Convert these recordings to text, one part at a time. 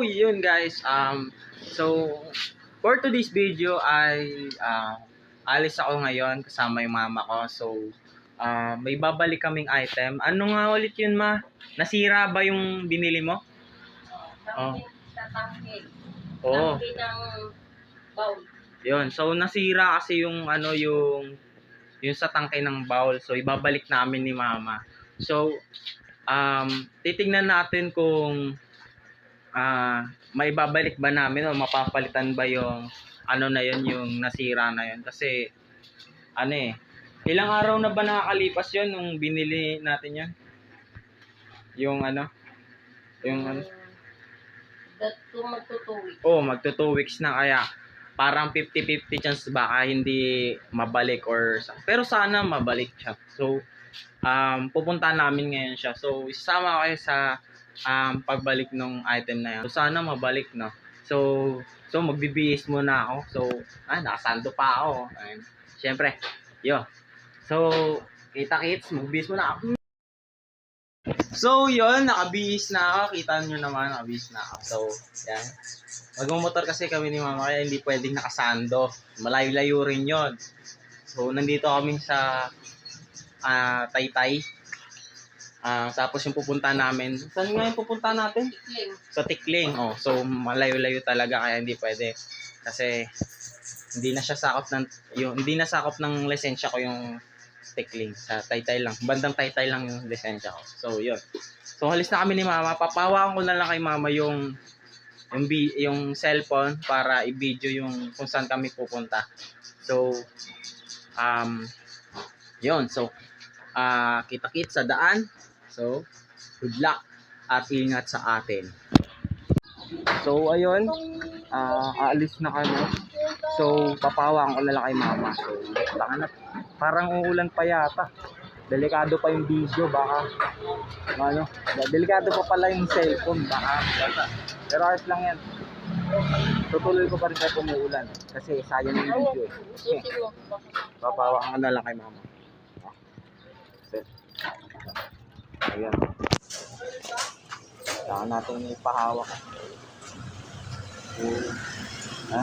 So, yun guys. So, for today's video ay alis ako ngayon kasama yung mama ko. So, may babalik kaming item. Ano nga ulit yun, ma? Nasira ba yung binili mo? Tangke, tatangke. Oo. Tangke ng bowl. Yun. So, nasira kasi yung yung sa tangke ng bowl. So, ibabalik namin ni mama. So, titingnan natin kung maibabalik ba namin o mapapalitan ba yung ano na yun, yung nasira na yun. Kasi, ilang araw na ba nakakalipas yun nung binili natin yun? Yung Magto 2 weeks. Oh, magto 2 weeks na, kaya parang 50-50 chance baka hindi mabalik pero sana mabalik siya. So, pupunta namin ngayon siya. So, isama kayo sa pagbalik ng item na yan. So, sana mabalik, no? So magbibihis muna ako. So, nakasando pa ako. Ayun. Siyempre, yo. So, kita-kits, magbihis muna ako. So, yun, nakabihis na ako. Kita nyo naman, nakabihis na ako. So, yan. Magmumotor kasi kami ni mama, kaya hindi pwedeng nakasando. Malayo-layo rin yun. So, nandito kami sa Taytay. Tapos yung pupunta namin, saan nga yung pupunta natin? Tikling. Sa Tikling. Oh, so malayo-layo talaga, kaya hindi pwede. Kasi hindi na sakop ng lisensya ko yung Tikling. Sa Taytay lang. Bandang Taytay lang yung lisensya ko. So, yun. So, halis na kami ni mama. Papawakan ko na lang kay mama yung cellphone para i-video yung kung saan kami pupunta. So, yun. So, kita-kits sa daan. So, good luck at ingat sa atin. So, ayun. Aalis na kami. So, papawaan ko na lang kay mama. So, parang uulan pa yata. Delikado pa yung video. Baka, delikado pa pala yung cellphone. Baka. Pero ayos lang yan. Tutuloy ko pa rin kahit umuulan. Kasi sayang yung video. Papawaan ko na lang kay mama. Ayan. Saka natin ipahawak. Ha?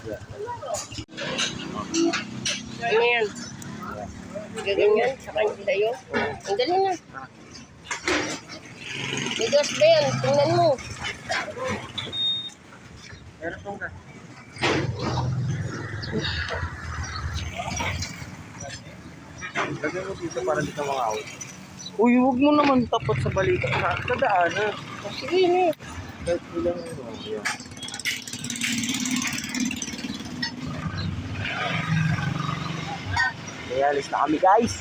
Yeah. Ano yan? Gaganyan sa kanila yun. Ang galing na. Bigas ba yan? Tingnan mo. Meron pong ka. Lagyan mo dito para dito mga out. Uy, huwag mo naman tapot sa balita. Sa daan, ha? Sige na eh. Kahit ilang ito. Ayan. Kaya alis na kami, guys.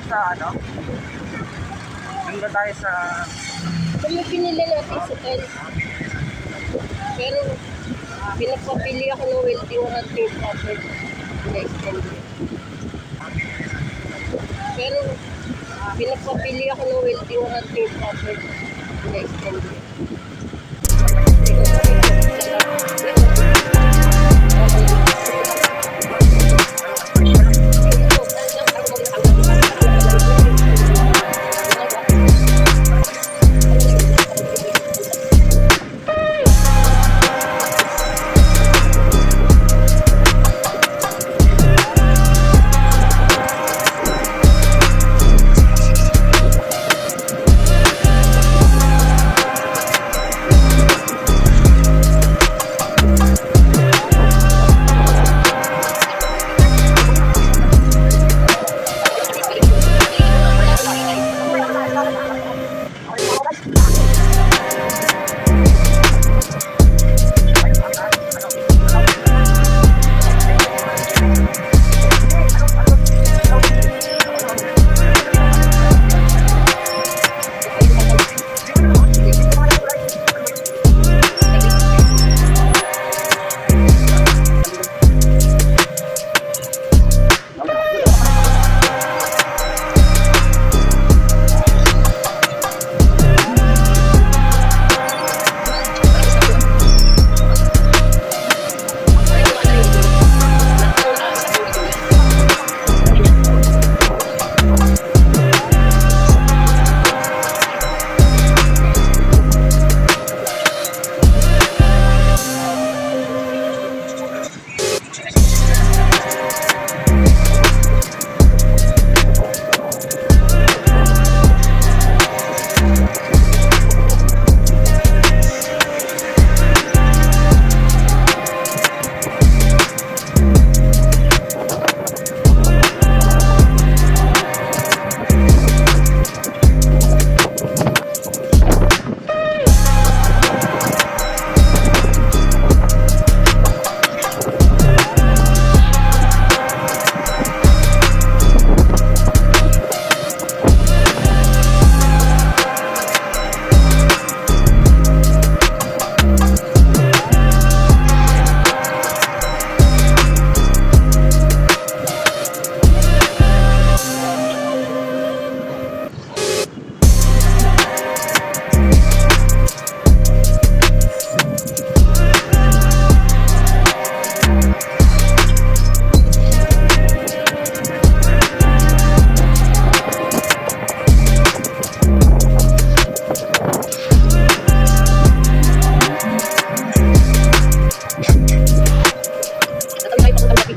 Sa ano? Doon ba tayo sa... Kung pinili natin sa tel. Pero, pinapapili ako ng welding rod yung paper. Pero, pinapapili ako ng welding rod yung paper.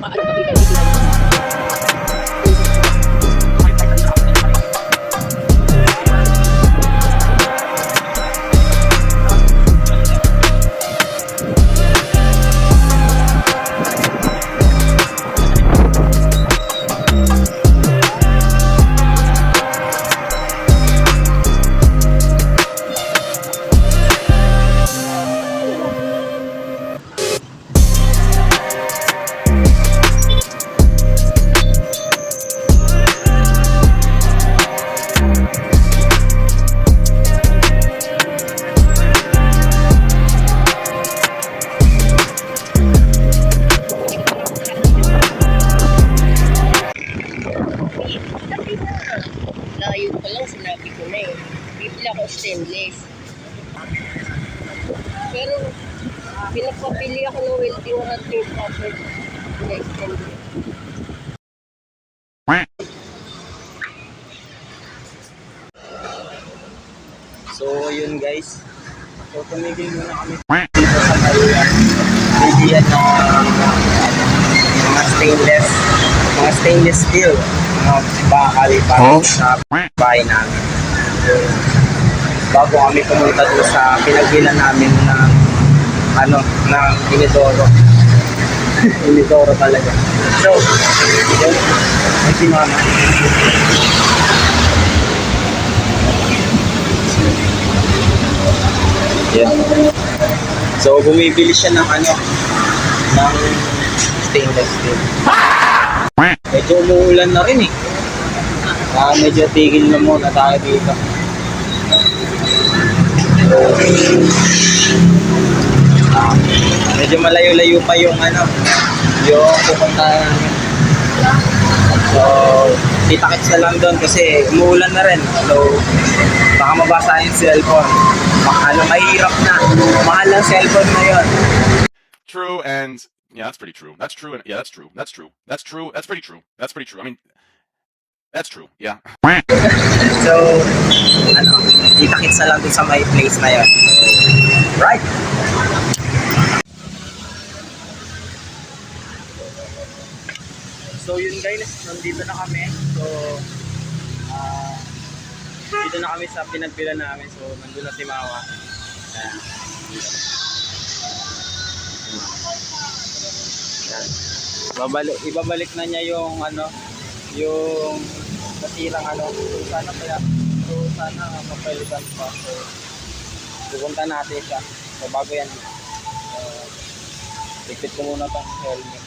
Layo pa lang, sinabi ko na eh. Bibili ako stainless. Pero, pinapapili ako ng welding rod yung copper. Na-extend. So, yun guys. So, tumigil muna kami dito sa Maria. Bibiyan ng mga stainless steel. Mga bakal para sa bahay namin. So, bago kami pumunta doon sa pinagbilan namin ng ng Inidoro. Inidoro talaga. So, yun. Ay, si Mama. Yan. So, bumibili siya ng ng stainless steel. Medyo umuulan na rin eh. Medyo tigil na muna tayo dito. So, medyo malayo-layo pa yung yung pupuntahan namin. So, kita-kits na lang doon kasi umuulan na rin. So, baka mabasa yung cellphone. Mahirap na. Mahal ang cellphone ngayon. True, and yeah, that's pretty true. That's true, and yeah, that's true. That's true. That's true. That's pretty true. That's pretty true. I mean, that's true. Yeah. So, kita-kits na lang doon sa my place na yun. So, right. So, yun guys, nandito na kami. So, dito na kami sa pinagpila namin. So, nandun na si Mama. Ayan. Ayan. Ibabalik na niya yung yung nasirang So, sana mapalitan pa. So, pupunta natin siya. So, bago yan. Ikit ko muna itong helmet.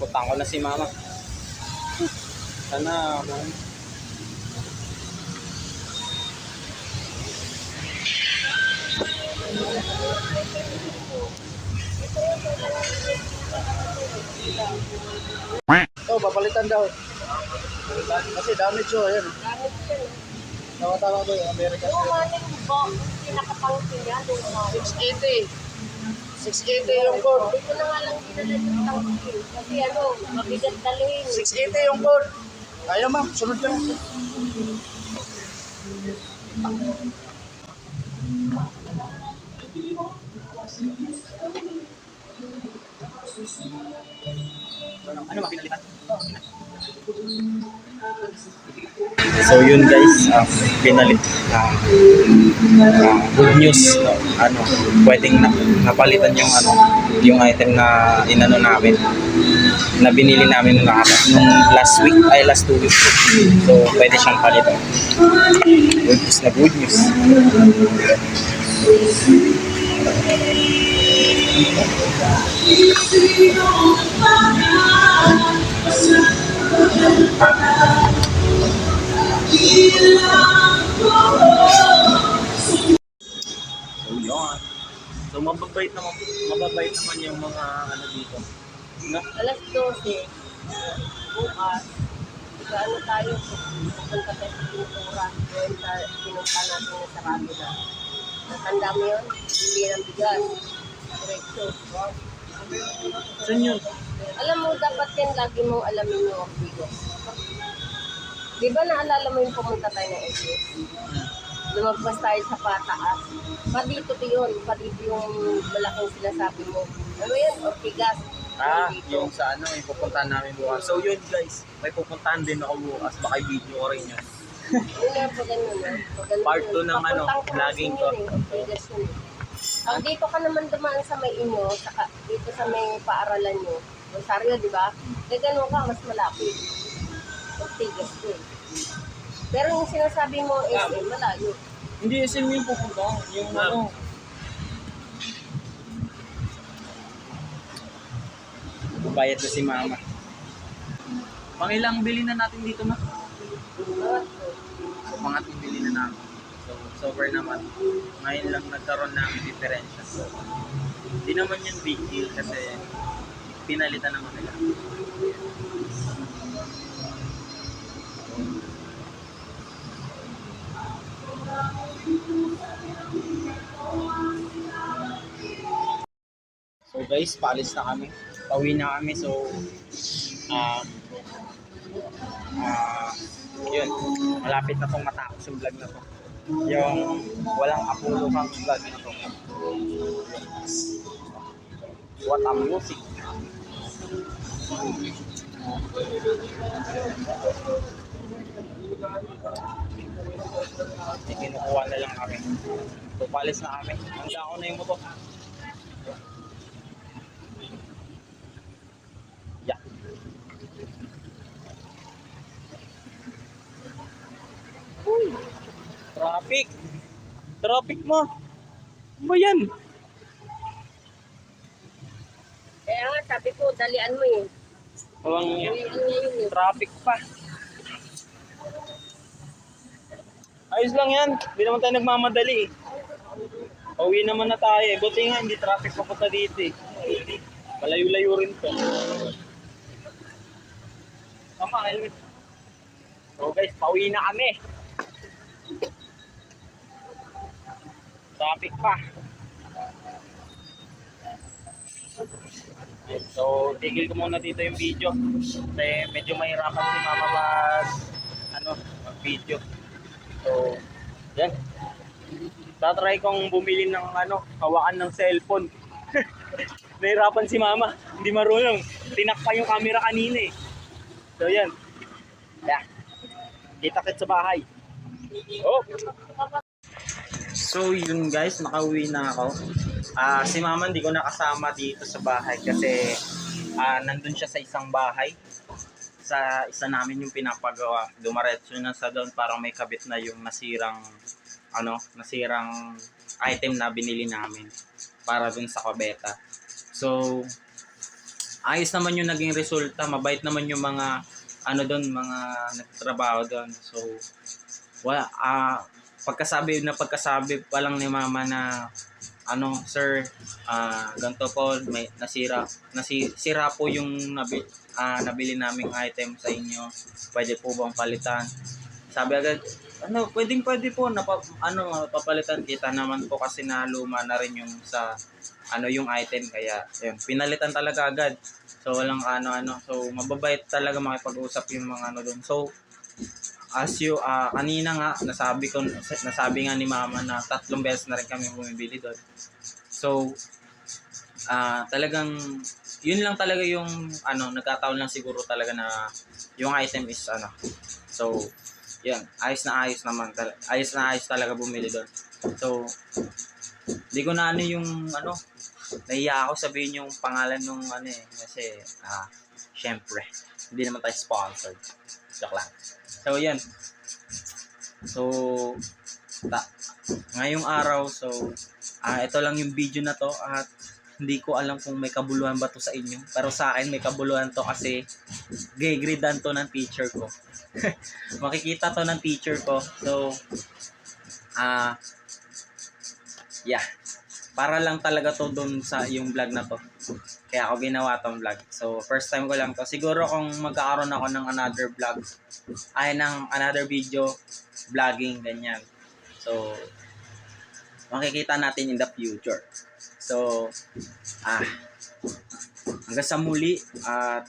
Putang ko na si Mama. Sana papalitan daw. Kasi damage yun, ayan. Tama-tama ba yung American? Yung maling box, pinakapangkin niya, 680. 680 yung code. Dito na nga lang dinala yung tangkin. Kasi mabigat dalhin. 680 yung code. Kaya ma'am, sunod ka. So yun guys, pinalit good news, pwedeng napalitan yung item na namin, na binili namin nung last 2 weeks. So pwede siyang palitan. Good news. So yun. So mababait naman yung mga dito. No? Alas 12, bukas, tayo, pupunta tayo sa pintura, doon sa pinunta natin sa sarado na. Natanda mo yun, bili ng bigas, diretso. Saan yun? Alam mo, dapat yan lagi mong alamin yung Ortigas. Di ba naalala mo yung pumunta tayo ng SS? Lumagpas tayo sa pataas. Padito to yun. Padito yung malaking sinasabi mo. Ano yan? Ortigas. Yung sa ano, yung pupuntahan namin bukas. So yun guys, may pupuntahan din ako bukas. Baka i-video ko rin yun. Yun nga po ganun. Part 2 ng ano, vlogging ko. Ortigas yun. Ang dito ka naman dumaan sa may inyo, saka dito sa may paaralan nyo, Rosario, di ba? Gagano ka, mas malapit. Ortigas ko eh. Pero yung sinasabi mo SM, malayo. Hindi SM yung pupunta. Yung ano. Bayad na si mama. Pangilang bili na natin dito ma? Bawat ko. So, pangatlong bili na natin. So, sober naman. Ngayon lang nagkaroon ng diferensya. So, hindi naman yung big deal kasi pinalitan naman nila. So guys, paalis na kami. Pauwi na kami. So, um, yun. Malapit na tong matapos yung vlog na to. Yung walang apulo kang vlog na to. What a music. Kinukuha na lang kami. So, paalis na kami. Handa ako na yung motor. Yeah. Uy! Traffic! Traffic mo! Ano ba yan? Kaya nga, sabi ko, dalian mo eh. Walang Dalian niya yun eh. traffic pa. Ayos lang yan. Hindi naman tayo nagmamadali eh. Pauwi naman na tayo eh. Buti nga hindi traffic papunta dito eh. Malayo-layo rin to. Tama, helmet. So guys, pauwi na kami. Traffic pa. So, tigil ko muna dito yung video. Kasi medyo mahirapan si mama mag-video. So, yan. Tatry kong bumili ng hawakan ng cellphone. Nahirapan si mama. Hindi marunong. Tinakpa yung camera kanina eh. So, yan. Yeah. Kita-kit sa bahay. Oh! So, yun guys. Nakauwi na ako. Si mama hindi ko nakasama dito sa bahay kasi nandun siya sa isang bahay. Sa isa namin yung pinapagawa. Dumaretso na sa doon para may kabit na yung nasirang item na binili namin para dun sa kabeta. So, ayos naman yung naging resulta. Mabait naman yung mga mga nagtatrabaho doon. So, wala, pagkasabi pa lang ni mama na sir, ganito po, may nasira po yung nabili naming item sa inyo. Pwede po bang palitan? Sabi agad, pwede po papalitan kita naman po kasi na luma na rin yung sa yung item kaya yun, pinalitan talaga agad. So walang so mababait talaga makipag-usap yung mga doon. So as you kanina nga nasabi nga ni mama na 3 beses na rin kami bumibili doon. So talagang yun lang talaga yung nagkataon lang siguro talaga na yung item is so yan, ayos na ayos talaga bumili doon. So di ko na yung nahiya ako sabihin yung pangalan nung kasi syempre hindi naman tayo sponsored. Joke lang. So yan. So ngayong araw, so ito lang yung video na to at hindi ko alam kung may kabuluhan ba to sa inyo. Pero sa akin may kabuluhan to kasi gagridan to ng teacher ko. Makikita to ng teacher ko. So yeah. Para lang talaga to doon sa yung vlog na to. Kaya ako ginawa tong vlog. So first time ko lang to. Siguro kung magkakaroon ako ng another vlog, ng another video, vlogging, ganyan. So makikita natin in the future. So hanggang sa muli at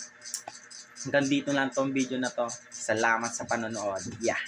hanggang dito lang tong video na to. Salamat sa panonood. Yeah.